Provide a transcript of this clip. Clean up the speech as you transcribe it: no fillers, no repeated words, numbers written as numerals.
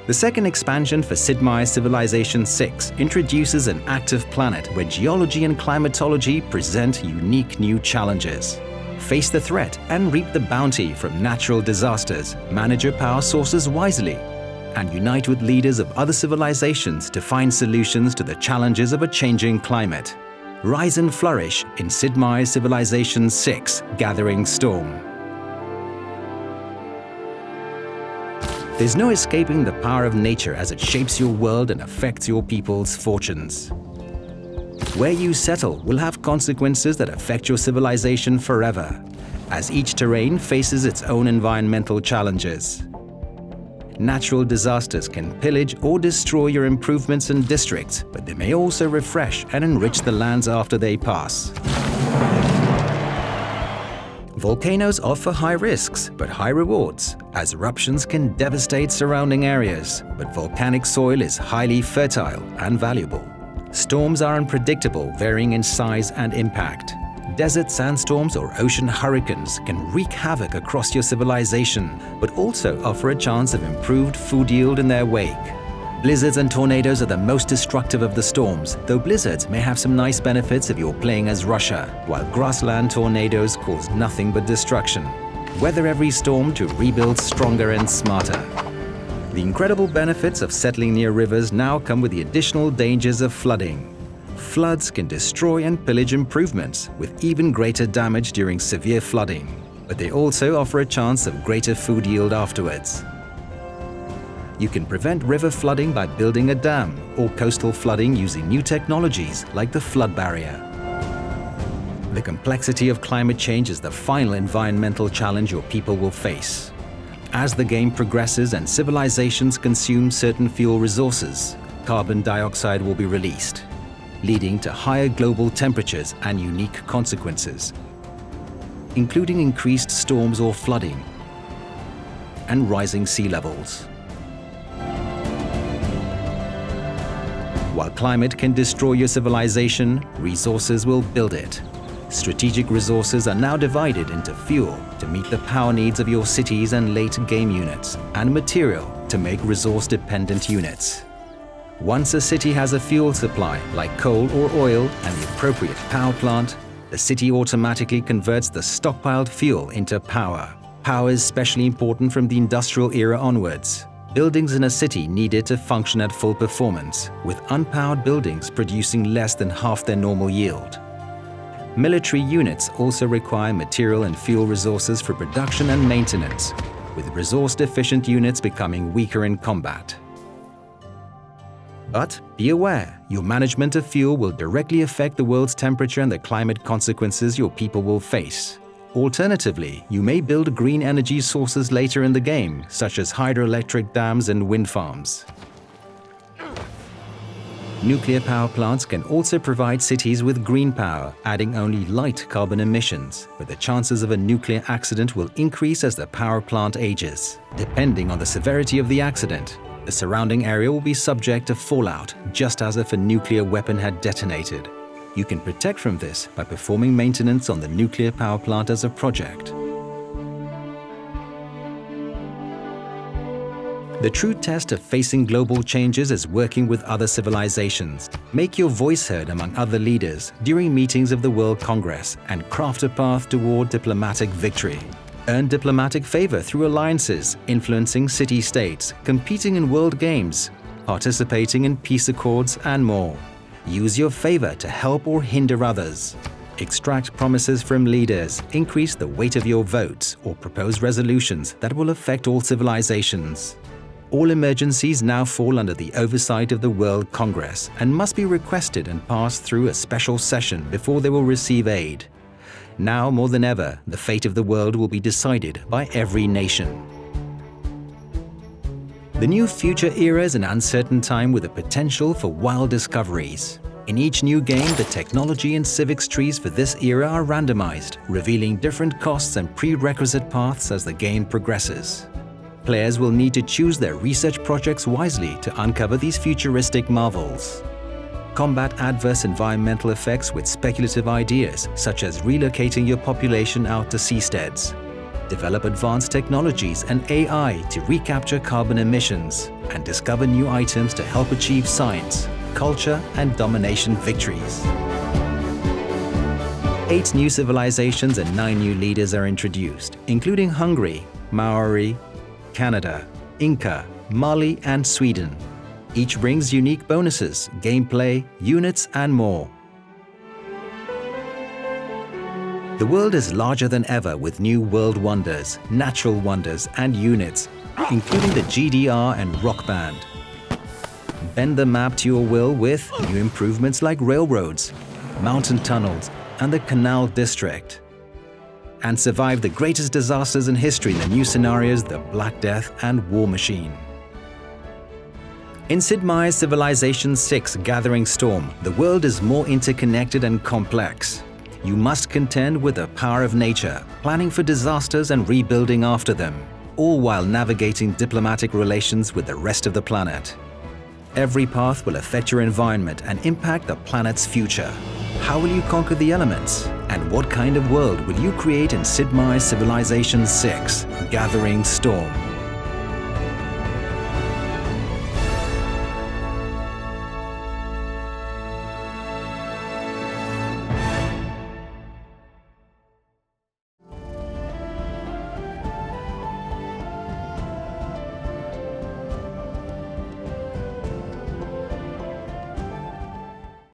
The second expansion for Sid Meier's Civilization 6 introduces an active planet where geology and climatology present unique new challenges. Face the threat and reap the bounty from natural disasters, manage your power sources wisely, and unite with leaders of other civilizations to find solutions to the challenges of a changing climate. Rise and flourish in Sid Meier's Civilization 6 Gathering Storm. There's no escaping the power of nature as it shapes your world and affects your people's fortunes. Where you settle will have consequences that affect your civilization forever, as each terrain faces its own environmental challenges. Natural disasters can pillage or destroy your improvements and districts, but they may also refresh and enrich the lands after they pass. Volcanoes offer high risks but high rewards, as eruptions can devastate surrounding areas, but volcanic soil is highly fertile and valuable. Storms are unpredictable, varying in size and impact. Desert sandstorms or ocean hurricanes can wreak havoc across your civilization, but also offer a chance of improved food yield in their wake. Blizzards and tornadoes are the most destructive of the storms, though blizzards may have some nice benefits if you're playing as Russia, while grassland tornadoes cause nothing but destruction. Weather every storm to rebuild stronger and smarter. The incredible benefits of settling near rivers now come with the additional dangers of flooding. Floods can destroy and pillage improvements, with even greater damage during severe flooding, but they also offer a chance of greater food yield afterwards. You can prevent river flooding by building a dam, or coastal flooding using new technologies like the flood barrier. The complexity of climate change is the final environmental challenge your people will face. As the game progresses and civilizations consume certain fuel resources, carbon dioxide will be released, leading to higher global temperatures and unique consequences, including increased storms or flooding and rising sea levels. While climate can destroy your civilization, resources will build it. Strategic resources are now divided into fuel to meet the power needs of your cities and late-game units, and material to make resource-dependent units. Once a city has a fuel supply, like coal or oil, and the appropriate power plant, the city automatically converts the stockpiled fuel into power. Power is especially important from the industrial era onwards. Buildings in a city needed to function at full performance, with unpowered buildings producing less than half their normal yield. Military units also require material and fuel resources for production and maintenance, with resource-deficient units becoming weaker in combat. But be aware, your management of fuel will directly affect the world's temperature and the climate consequences your people will face. Alternatively, you may build green energy sources later in the game, such as hydroelectric dams and wind farms. Nuclear power plants can also provide cities with green power, adding only light carbon emissions, but the chances of a nuclear accident will increase as the power plant ages. Depending on the severity of the accident, the surrounding area will be subject to fallout, just as if a nuclear weapon had detonated. You can protect from this by performing maintenance on the nuclear power plant as a project. The true test of facing global changes is working with other civilizations. Make your voice heard among other leaders during meetings of the World Congress and craft a path toward diplomatic victory. Earn diplomatic favor through alliances, influencing city-states, competing in world games, participating in peace accords, and more. Use your favor to help or hinder others. Extract promises from leaders, increase the weight of your votes, or propose resolutions that will affect all civilizations. All emergencies now fall under the oversight of the World Congress and must be requested and passed through a special session before they will receive aid. Now more than ever, the fate of the world will be decided by every nation. The new future era is an uncertain time with a potential for wild discoveries. In each new game, the technology and civics trees for this era are randomized, revealing different costs and prerequisite paths as the game progresses. Players will need to choose their research projects wisely to uncover these futuristic marvels. Combat adverse environmental effects with speculative ideas, such as relocating your population out to seasteads. develop advanced technologies and AI to recapture carbon emissions, and discover new items to help achieve science, culture, and domination victories. 8 new civilizations and 9 new leaders are introduced, including Hungary, Maori, Canada, Inca, Mali, and Sweden. Each brings unique bonuses, gameplay, units, and more. The world is larger than ever with new world wonders, natural wonders, and units, including the GDR and Rock Band. Bend the map to your will with new improvements like railroads, mountain tunnels, and the Canal District. And survive the greatest disasters in history in the new scenarios the Black Death and War Machine. In Sid Meier's Civilization 6 Gathering Storm, the world is more interconnected and complex. You must contend with the power of nature, planning for disasters and rebuilding after them, all while navigating diplomatic relations with the rest of the planet. Every path will affect your environment and impact the planet's future. How will you conquer the elements? And what kind of world will you create in Sid Meier's Civilization 6 Gathering Storm?